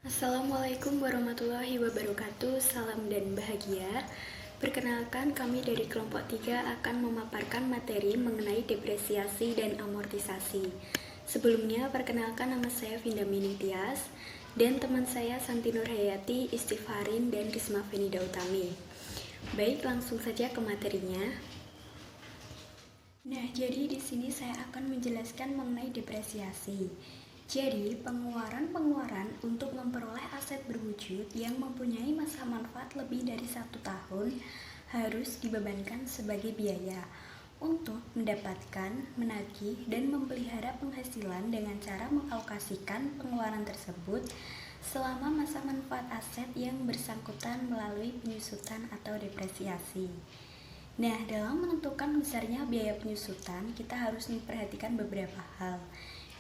Assalamualaikum warahmatullahi wabarakatuh. Salam dan bahagia. Perkenalkan, kami dari kelompok 3 akan memaparkan materi mengenai depresiasi dan amortisasi. Sebelumnya, perkenalkan, nama saya Vinda Minitias dan teman saya Santi Nurhayati, Istighfarin, dan Risma Fenida Utami. Baik, langsung saja ke materinya. Nah, jadi di sini saya akan menjelaskan mengenai depresiasi. Jadi, pengeluaran untuk memperoleh aset berwujud yang mempunyai masa manfaat lebih dari 1 tahun harus dibebankan sebagai biaya untuk mendapatkan, menagih, dan memelihara penghasilan dengan cara mengalokasikan pengeluaran tersebut selama masa manfaat aset yang bersangkutan melalui penyusutan atau depresiasi. Nah, dalam menentukan besarnya biaya penyusutan, kita harus memperhatikan beberapa hal.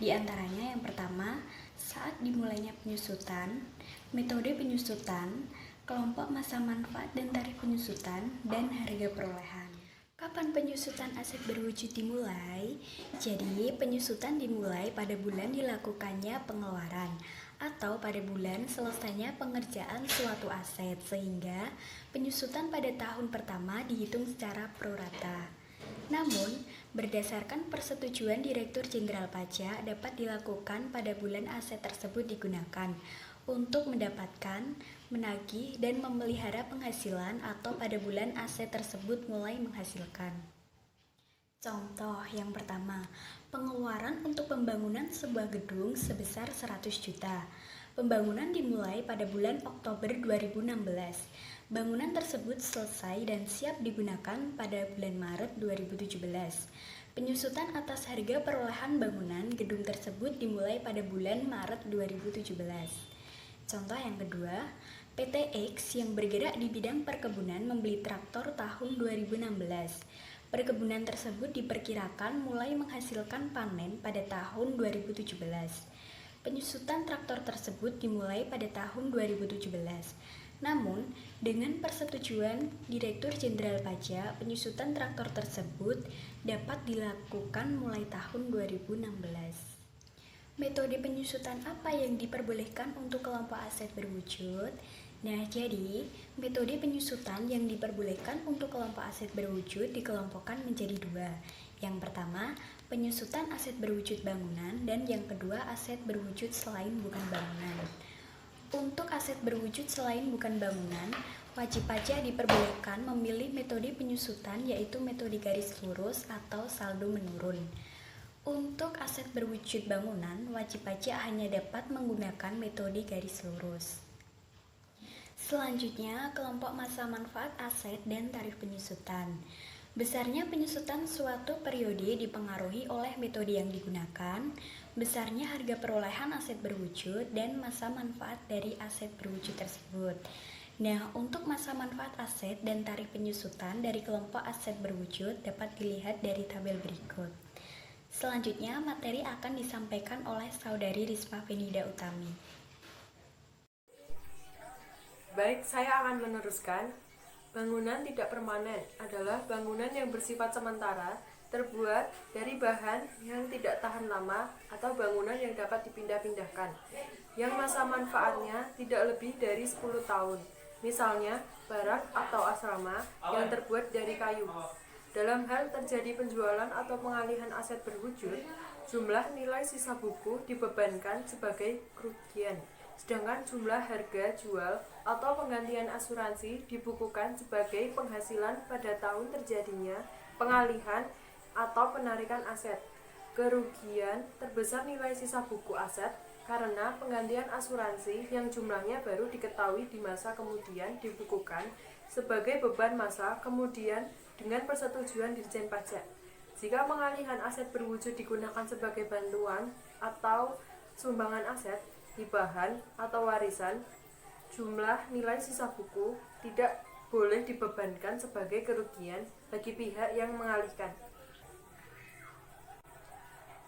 Di antaranya yang pertama, saat dimulainya penyusutan, metode penyusutan, kelompok masa manfaat dan tarif penyusutan, dan harga perolehan. Kapan penyusutan aset berwujud dimulai? Jadi, penyusutan dimulai pada bulan dilakukannya pengeluaran atau pada bulan selesainya pengerjaan suatu aset, sehingga penyusutan pada tahun pertama dihitung secara prorata. Namun, berdasarkan persetujuan Direktur Jenderal Pajak dapat dilakukan pada bulan aset tersebut digunakan untuk mendapatkan, menagih, dan memelihara penghasilan atau pada bulan aset tersebut mulai menghasilkan. Contoh yang pertama, pengeluaran untuk pembangunan sebuah gedung sebesar 100 juta. Pembangunan dimulai pada bulan Oktober 2016. Bangunan tersebut selesai dan siap digunakan pada bulan Maret 2017. Penyusutan atas harga perolehan bangunan gedung tersebut dimulai pada bulan Maret 2017. Contoh yang kedua, PT X yang bergerak di bidang perkebunan membeli traktor tahun 2016. Perkebunan tersebut diperkirakan mulai menghasilkan panen pada tahun 2017. Penyusutan traktor tersebut dimulai pada tahun 2017. Namun, dengan persetujuan Direktur Jenderal Pajak, penyusutan traktor tersebut dapat dilakukan mulai tahun 2016. Metode penyusutan apa yang diperbolehkan untuk kelompok aset berwujud? Nah, jadi metode penyusutan yang diperbolehkan untuk kelompok aset berwujud dikelompokkan menjadi dua. Yang pertama, penyusutan aset berwujud bangunan, dan yang kedua, aset berwujud selain bukan bangunan. Untuk aset berwujud selain bukan bangunan, wajib pajak diperbolehkan memilih metode penyusutan, yaitu metode garis lurus atau saldo menurun. Untuk aset berwujud bangunan, wajib pajak hanya dapat menggunakan metode garis lurus. Selanjutnya, kelompok masa manfaat aset dan tarif penyusutan. Besarnya penyusutan suatu periode dipengaruhi oleh metode yang digunakan, besarnya harga perolehan aset berwujud, dan masa manfaat dari aset berwujud tersebut. Nah, untuk masa manfaat aset dan tarif penyusutan dari kelompok aset berwujud dapat dilihat dari tabel berikut. Selanjutnya, materi akan disampaikan oleh Saudari Risma Fenida Utami. Baik, saya akan meneruskan. Bangunan tidak permanen adalah bangunan yang bersifat sementara, terbuat dari bahan yang tidak tahan lama atau bangunan yang dapat dipindah-pindahkan, yang masa manfaatnya tidak lebih dari 10 tahun. Misalnya, barak atau asrama yang terbuat dari kayu. Dalam hal terjadi penjualan atau pengalihan aset berwujud, jumlah nilai sisa buku dibebankan sebagai kerugian, sedangkan jumlah harga jual atau penggantian asuransi dibukukan sebagai penghasilan pada tahun terjadinya pengalihan atau penarikan aset. Kerugian terbesar nilai sisa buku aset karena penggantian asuransi yang jumlahnya baru diketahui di masa kemudian dibukukan sebagai beban masa kemudian dengan persetujuan Dirjen Pajak. Jika pengalihan aset berwujud digunakan sebagai bantuan atau sumbangan aset, hibahan atau warisan, jumlah nilai sisa buku tidak boleh dibebankan sebagai kerugian bagi pihak yang mengalihkan.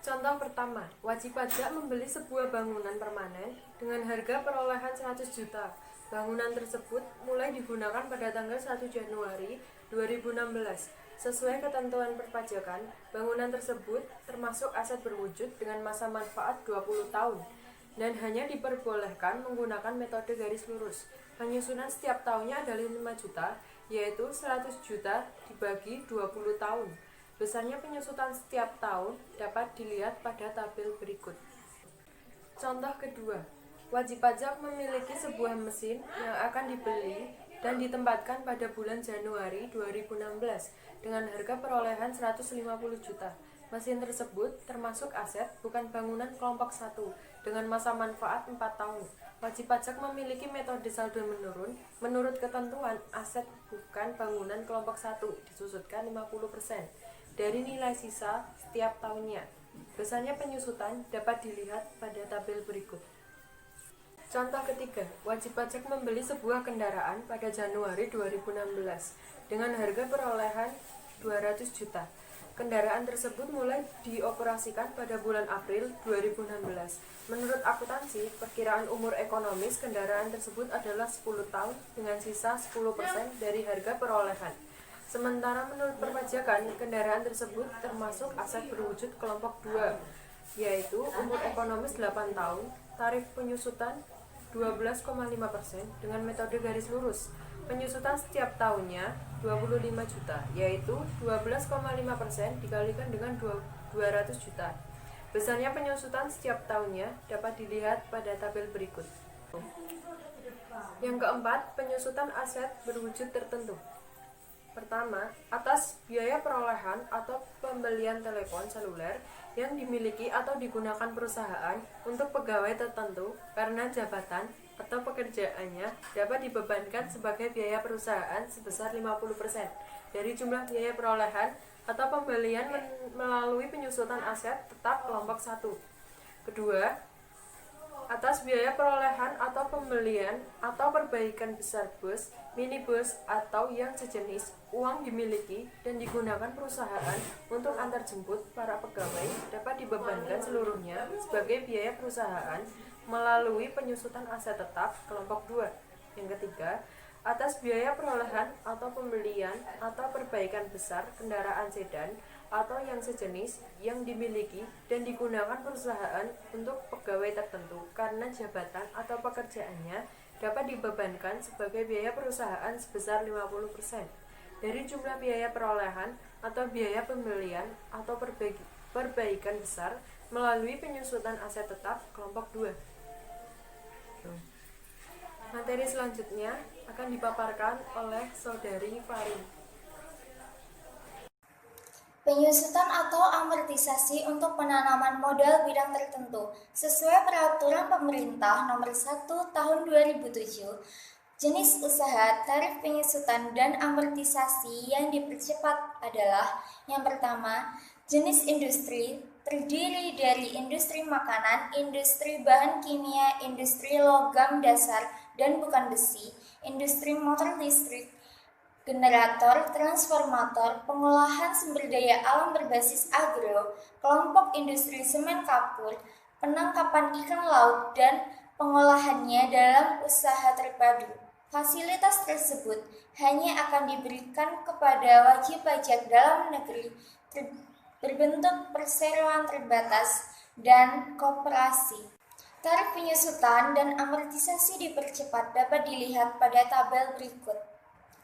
Contoh pertama, wajib pajak membeli sebuah bangunan permanen dengan harga perolehan 100 juta. Bangunan tersebut mulai digunakan pada tanggal 1 Januari 2016. Sesuai ketentuan perpajakan, bangunan tersebut termasuk aset berwujud dengan masa manfaat 20 tahun. dan hanya diperbolehkan menggunakan metode garis lurus. Penyusunan setiap tahunnya adalah 5 juta, yaitu 100 juta dibagi 20 tahun. Besarnya penyusutan setiap tahun dapat dilihat pada tabel berikut. Contoh kedua, wajib pajak memiliki sebuah mesin yang akan dibeli dan ditempatkan pada bulan Januari 2016 dengan harga perolehan 150 juta. Mesin tersebut termasuk aset, bukan bangunan kelompok 1, dengan masa manfaat 4 tahun. Wajib pajak memiliki metode saldo menurun. Menurut ketentuan, aset bukan bangunan kelompok 1 disusutkan 50% dari nilai sisa setiap tahunnya. Besarnya penyusutan dapat dilihat pada tabel berikut. Contoh ketiga, wajib pajak membeli sebuah kendaraan pada Januari 2016 dengan harga perolehan 200 juta. Kendaraan tersebut mulai dioperasikan pada bulan April 2016. Menurut akuntansi, perkiraan umur ekonomis kendaraan tersebut adalah 10 tahun dengan sisa 10% dari harga perolehan. Sementara menurut perpajakan, kendaraan tersebut termasuk aset berwujud kelompok 2, yaitu umur ekonomis 8 tahun, tarif penyusutan 12,5% dengan metode garis lurus. Penyusutan setiap tahunnya 25 juta, yaitu 12,5% dikalikan dengan 200 juta. Besarnya penyusutan setiap tahunnya dapat dilihat pada tabel berikut. Yang keempat, penyusutan aset berwujud tertentu. Pertama, atas biaya perolehan atau pembelian telepon seluler yang dimiliki atau digunakan perusahaan untuk pegawai tertentu karena jabatan atau pekerjaannya dapat dibebankan sebagai biaya perusahaan sebesar 50% dari jumlah biaya perolehan atau pembelian melalui penyusutan aset tetap kelompok 1. Kedua, atas biaya perolehan atau pembelian atau perbaikan besar bus, minibus, atau yang sejenis, uang dimiliki dan digunakan perusahaan untuk antar jemput para pegawai dapat dibebankan seluruhnya sebagai biaya perusahaan melalui penyusutan aset tetap kelompok 2. Yang ketiga, atas biaya perolehan atau pembelian atau perbaikan besar kendaraan sedan atau yang sejenis yang dimiliki dan digunakan perusahaan untuk pegawai tertentu karena jabatan atau pekerjaannya dapat dibebankan sebagai biaya perusahaan sebesar 50% dari jumlah biaya perolehan atau biaya pembelian atau perbaikan besar melalui penyusutan aset tetap kelompok 2. Materi selanjutnya akan dipaparkan oleh Saudari Farin. Penyusutan atau amortisasi untuk penanaman modal bidang tertentu sesuai peraturan pemerintah nomor 1 tahun 2007. Jenis usaha, tarif penyusutan dan amortisasi yang dipercepat adalah: yang pertama, jenis industri terdiri dari industri makanan, industri bahan kimia, industri logam dasar dan bukan besi, industri motor listrik, generator, transformator, pengolahan sumber daya alam berbasis agro, kelompok industri semen kapur, penangkapan ikan laut, dan pengolahannya dalam usaha terpadu. Fasilitas tersebut hanya akan diberikan kepada wajib pajak dalam negeri berbentuk perseroan terbatas dan koperasi. Tarif penyusutan dan amortisasi dipercepat dapat dilihat pada tabel berikut.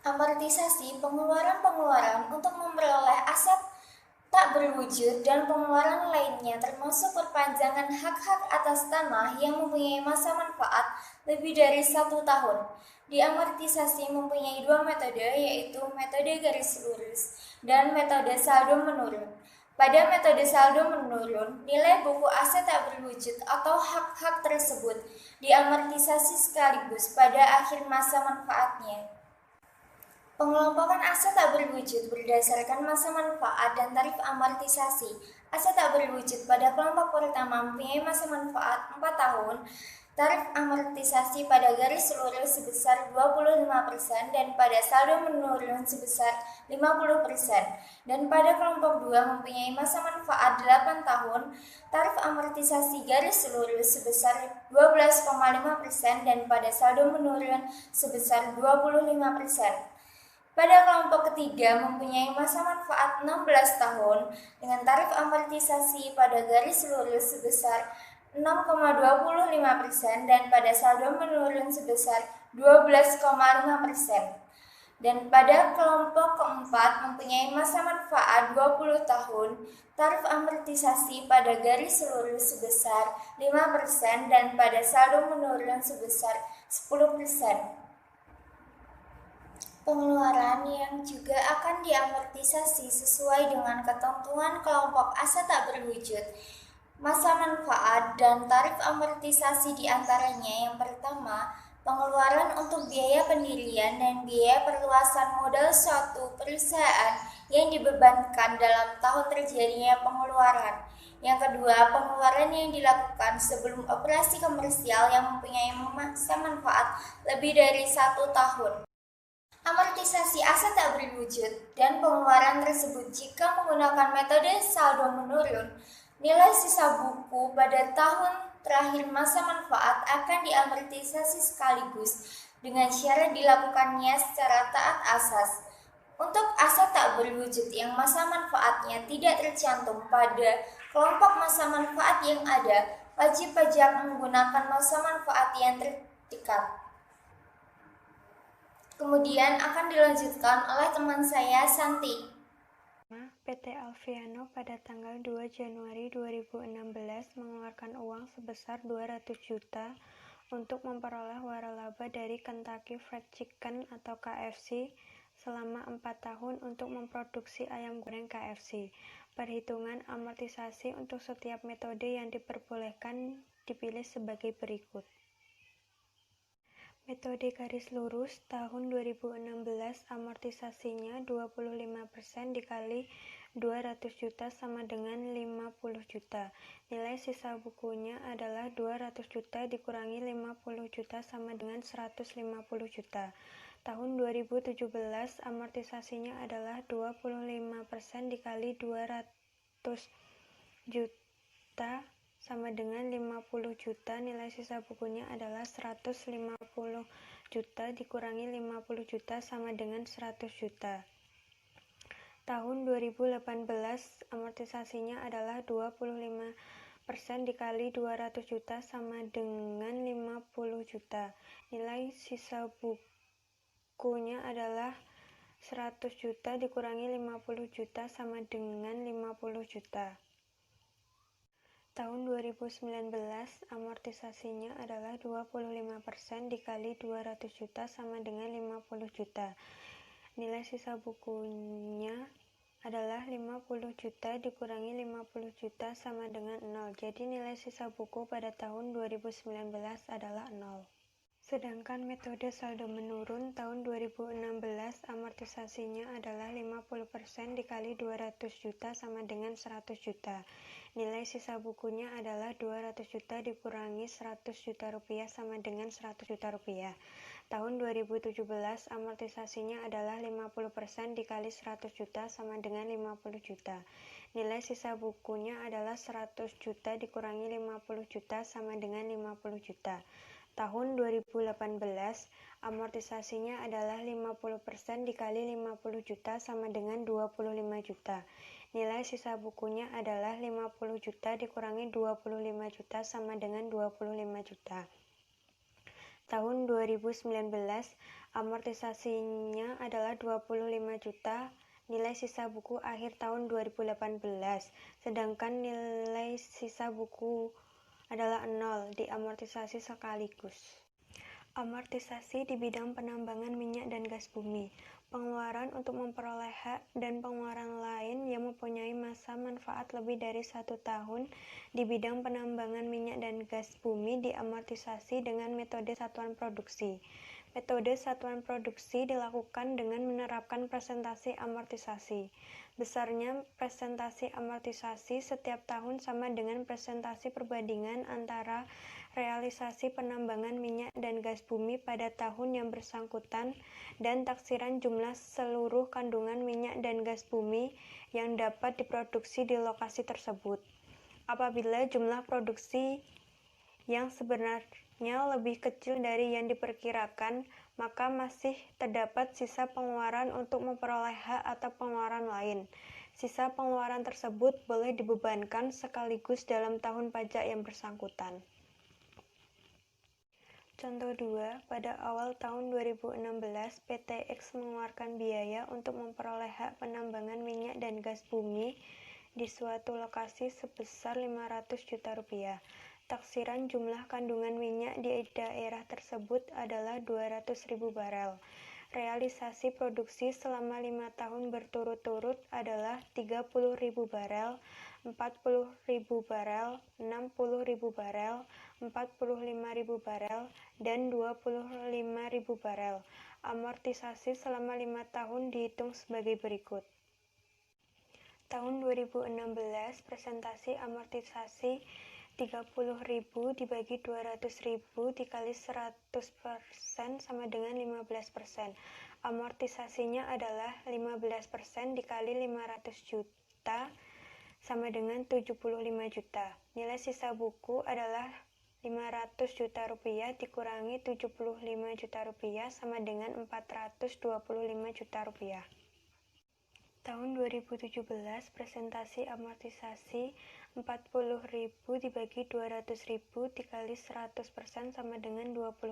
Amortisasi pengeluaran-pengeluaran untuk memperoleh aset tak berwujud dan pengeluaran lainnya termasuk perpanjangan hak-hak atas tanah yang mempunyai masa manfaat lebih dari 1 tahun. Diamortisasi mempunyai 2 metode, yaitu metode garis lurus dan metode saldo menurun. Pada metode saldo menurun, nilai buku aset tak berwujud atau hak-hak tersebut diamortisasi sekaligus pada akhir masa manfaatnya. Pengelompokan aset tak berwujud berdasarkan masa manfaat dan tarif amortisasi. Aset tak berwujud pada kelompok pertama mempunyai masa manfaat 4 tahun. Tarif amortisasi pada garis lurus sebesar 25% dan pada saldo menurun sebesar 50%. Dan pada kelompok 2 mempunyai masa manfaat 8 tahun, tarif amortisasi garis lurus sebesar 12,5% dan pada saldo menurun sebesar 25%. Pada kelompok ketiga mempunyai masa manfaat 16 tahun dengan tarif amortisasi pada garis lurus sebesar 6,25% dan pada saldo menurun sebesar 12,5%. Dan pada kelompok keempat mempunyai masa manfaat 20 tahun, tarif amortisasi pada garis lurus sebesar 5% dan pada saldo menurun sebesar 10%. Pengeluaran yang juga akan diamortisasi sesuai dengan ketentuan kelompok aset tak berwujud. Masa manfaat dan tarif amortisasi diantaranya yang pertama, pengeluaran untuk biaya pendirian dan biaya perluasan modal suatu perusahaan yang dibebankan dalam tahun terjadinya pengeluaran. Yang kedua, pengeluaran yang dilakukan sebelum operasi komersial yang mempunyai masa manfaat lebih dari 1 tahun. Amortisasi aset tak berwujud dan pengeluaran tersebut jika menggunakan metode saldo menurun, nilai sisa buku pada tahun terakhir masa manfaat akan diamortisasi sekaligus dengan syarat dilakukannya secara taat asas. Untuk aset tak berwujud yang masa manfaatnya tidak tercantum pada kelompok masa manfaat yang ada, wajib pajak menggunakan masa manfaat yang terdekat. Kemudian akan dilanjutkan oleh teman saya, Santi. PT Alviano pada tanggal 2 Januari 2016 mengeluarkan uang sebesar 200 juta untuk memperoleh waralaba dari Kentucky Fried Chicken atau KFC selama 4 tahun untuk memproduksi ayam goreng KFC. Perhitungan amortisasi untuk setiap metode yang diperbolehkan dipilih sebagai berikut. Metode garis lurus tahun 2016 amortisasinya 25% dikali 200 juta sama dengan 50 juta. Nilai sisa bukunya adalah 200 juta dikurangi 50 juta sama dengan 150 juta. Tahun 2017 amortisasinya adalah 25% dikali 200 juta sama dengan 50 juta. Nilai sisa bukunya adalah 150 juta dikurangi 50 juta sama dengan 100 juta. Tahun 2018 amortisasinya adalah 25% dikali 200 juta sama dengan 50 juta. Nilai sisa bukunya adalah 100 juta dikurangi 50 juta sama dengan 50 juta. Tahun 2019 amortisasinya adalah 25% dikali 200 juta sama dengan 50 juta. Nilai sisa bukunya adalah 50 juta dikurangi 50 juta sama dengan 0. Jadi nilai sisa buku pada tahun 2019 adalah 0. Sedangkan metode saldo menurun tahun 2016 amortisasinya adalah 50% dikali 200 juta sama dengan 100 juta. Nilai sisa bukunya adalah 200 juta dikurangi 100 juta rupiah sama dengan 100 juta rupiah. Tahun 2017 amortisasinya adalah 50% dikali 100 juta sama dengan 50 juta. Nilai sisa bukunya adalah 100 juta dikurangi 50 juta sama dengan 50 juta. Tahun 2018 amortisasinya adalah 50% dikali 50 juta sama dengan 25 juta. Nilai sisa bukunya adalah 50 juta dikurangi 25 juta sama dengan 25 juta. Tahun 2019 amortisasinya adalah 25 juta. Nilai sisa buku akhir tahun 2018. Sedangkan nilai sisa buku adalah 0, diamortisasi sekaligus. Amortisasi di bidang penambangan minyak dan gas bumi. Pengeluaran untuk memperoleh hak dan pengeluaran lain yang mempunyai masa manfaat lebih dari 1 tahun di bidang penambangan minyak dan gas bumi diamortisasi dengan metode satuan produksi. Metode satuan produksi dilakukan dengan menerapkan presentasi amortisasi. Besarnya presentasi amortisasi setiap tahun sama dengan presentasi perbandingan antara realisasi penambangan minyak dan gas bumi pada tahun yang bersangkutan dan taksiran jumlah seluruh kandungan minyak dan gas bumi yang dapat diproduksi di lokasi tersebut. Apabila jumlah produksi yang sebenarnya lebih kecil dari yang diperkirakan, maka masih terdapat sisa pengeluaran untuk memperoleh hak atau pengeluaran lain. Sisa pengeluaran tersebut boleh dibebankan sekaligus dalam tahun pajak yang bersangkutan. Contoh 2, pada awal tahun 2016, PT X mengeluarkan biaya untuk memperoleh hak penambangan minyak dan gas bumi di suatu lokasi sebesar 500 juta rupiah. Taksiran jumlah kandungan minyak di daerah tersebut adalah 200.000 barel. Realisasi produksi selama 5 tahun berturut-turut adalah 30.000 barel, 40.000 barel, 60.000 barel, 45.000 barel, dan 25.000 barel. Amortisasi selama 5 tahun dihitung sebagai berikut. Tahun 2016, presentasi amortisasi 30.000 dibagi 200.000 dikali 100% sama dengan 15%. Amortisasinya adalah 15% dikali 500 juta sama dengan 75 juta. Nilai sisa buku adalah 500 juta rupiah dikurangi 75 juta rupiah sama dengan 425 juta rupiah. Tahun 2017, presentasi amortisasi 40.000 dibagi 200.000 dikali 100% sama dengan 20%.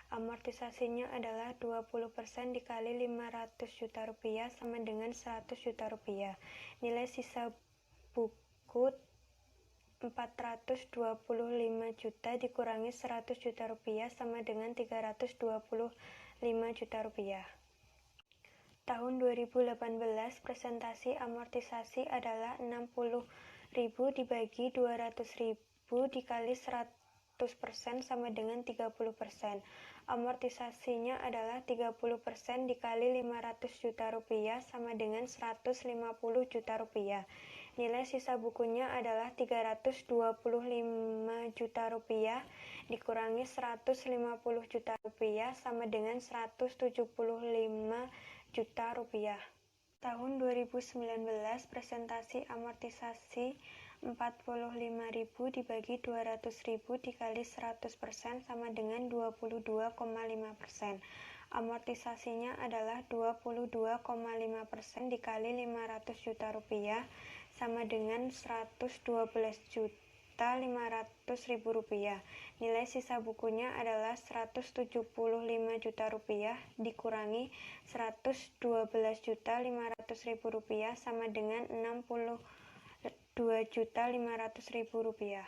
Amortisasinya adalah 20% dikali 500 juta rupiah sama dengan 100 juta rupiah. Nilai sisa buku 425 juta dikurangi 100 juta rupiah sama dengan 325 juta rupiah. Tahun 2018, presentasi amortisasi adalah 60.000 dibagi 200.000 dikali 100% sama dengan 30%. Amortisasinya adalah 30% dikali 500 juta rupiah sama dengan 150 juta rupiah. Nilai sisa bukunya adalah 325 juta rupiah dikurangi 150 juta rupiah sama dengan 175 juta rupiah. Tahun 2019, presentasi amortisasi 45.000 dibagi 200.000 dikali 100% sama dengan 22,5%. Amortisasinya adalah 22,5% dikali 500 juta rupiah sama dengan 112.500.000 rupiah. Nilai sisa bukunya adalah 175 juta rupiah dikurangi 112.500.000 rupiah sama dengan 62.500.000 rupiah.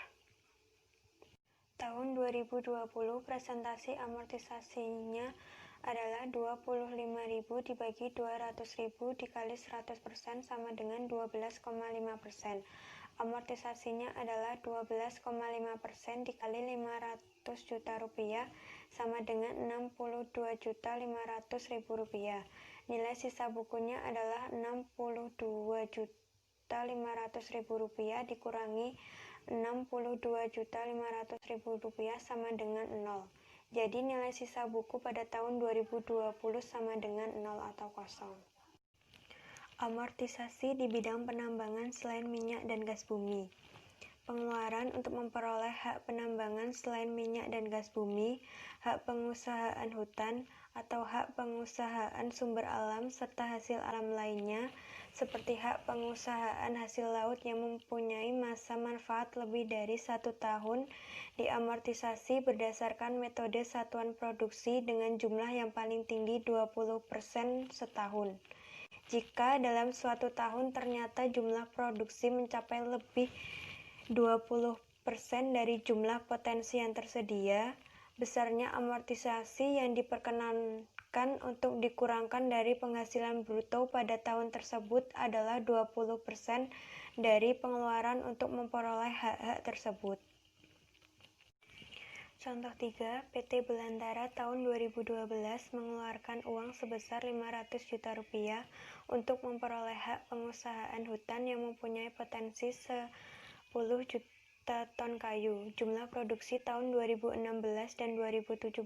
Tahun 2020, presentasi amortisasinya adalah 25.000 dibagi 200.000 dikali 100% sama dengan 12,5%. Amortisasinya adalah 12,5% dikali 500 juta rupiah sama dengan 62.500.000 rupiah. Nilai sisa bukunya adalah 62.500.000 rupiah dikurangi 62.500.000 rupiah sama dengan 0. Jadi nilai sisa buku pada tahun 2020 sama dengan 0 atau kosong. Amortisasi di bidang penambangan selain minyak dan gas bumi. Pengeluaran untuk memperoleh hak penambangan selain minyak dan gas bumi, hak pengusahaan hutan, atau hak pengusahaan sumber alam serta hasil alam lainnya, seperti hak pengusahaan hasil laut yang mempunyai masa manfaat lebih dari 1 tahun, diamortisasi berdasarkan metode satuan produksi dengan jumlah yang paling tinggi 20% setahun. Jika dalam suatu tahun ternyata jumlah produksi mencapai lebih 20% dari jumlah potensi yang tersedia, besarnya amortisasi yang diperkenankan untuk dikurangkan dari penghasilan bruto pada tahun tersebut adalah 20% dari pengeluaran untuk memperoleh hak-hak tersebut. Contoh 3, PT Belantara tahun 2012 mengeluarkan uang sebesar 500 juta rupiah untuk memperoleh hak pengusahaan hutan yang mempunyai potensi 10 juta ton kayu. Jumlah produksi tahun 2016 dan 2017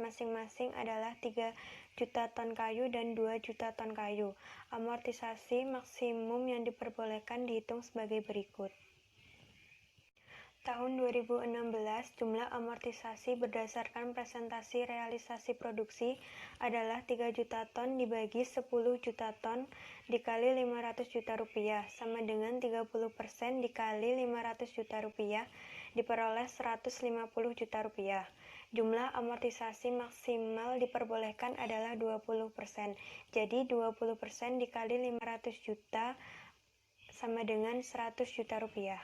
masing-masing adalah 3 juta ton kayu dan 2 juta ton kayu. Amortisasi maksimum yang diperbolehkan dihitung sebagai berikut. Tahun 2016, jumlah amortisasi berdasarkan presentasi realisasi produksi adalah 3 juta ton dibagi 10 juta ton dikali 500 juta rupiah, sama dengan 30% dikali 500 juta rupiah, diperoleh 150 juta rupiah. Jumlah amortisasi maksimal diperbolehkan adalah 20%, jadi 20% dikali 500 juta sama dengan 100 juta rupiah.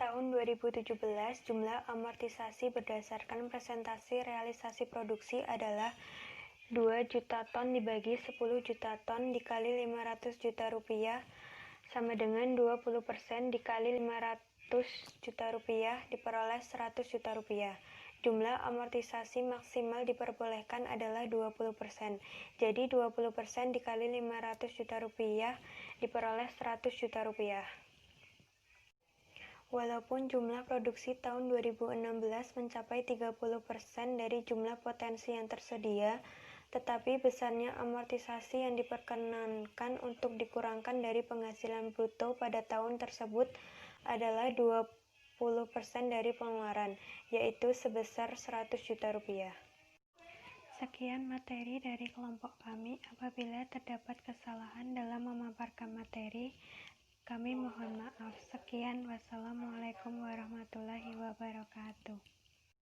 Tahun 2017, jumlah amortisasi berdasarkan presentasi realisasi produksi adalah 2 juta ton dibagi 10 juta ton dikali 500 juta rupiah, sama dengan 20% dikali 500 juta rupiah, diperoleh 100 juta rupiah. Jumlah amortisasi maksimal diperbolehkan adalah 20%, jadi 20% dikali 500 juta rupiah, diperoleh 100 juta rupiah. Walaupun jumlah produksi tahun 2016 mencapai 30% dari jumlah potensi yang tersedia, tetapi besarnya amortisasi yang diperkenankan untuk dikurangkan dari penghasilan bruto pada tahun tersebut adalah 20% dari pengeluaran, yaitu sebesar 100 juta rupiah. Sekian materi dari kelompok kami. Apabila terdapat kesalahan dalam memaparkan materi, kami mohon maaf. Sekian, wassalamualaikum warahmatullahi wabarakatuh.